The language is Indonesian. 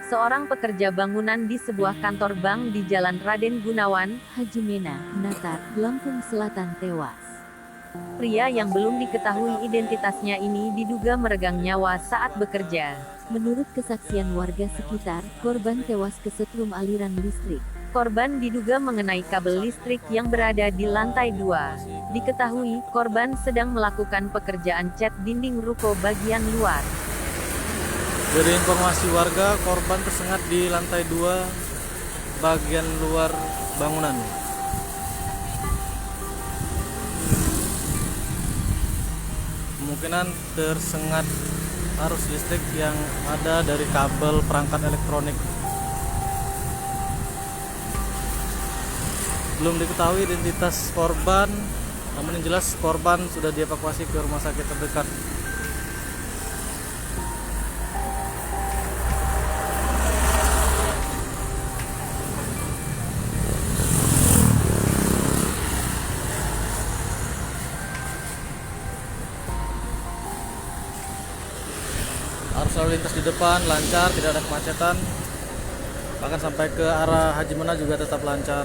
Seorang pekerja bangunan di sebuah kantor bank di Jalan Raden Gunawan, Haji Mena, Natar, Lampung Selatan tewas. Pria yang belum diketahui identitasnya ini diduga meregang nyawa saat bekerja. Menurut kesaksian warga sekitar, korban tewas kesetrum aliran listrik. Korban diduga mengenai kabel listrik yang berada di lantai 2. Diketahui, korban sedang melakukan pekerjaan cat dinding ruko bagian luar. Dari informasi warga, korban tersengat di lantai 2 bagian luar bangunan. Kemungkinan tersengat arus listrik yang ada dari kabel perangkat elektronik. Belum diketahui identitas korban, namun yang jelas korban sudah dievakuasi ke rumah sakit terdekat. Arus lalu lintas di depan lancar, tidak ada kemacetan. Bahkan sampai ke arah Haji Mena juga tetap lancar.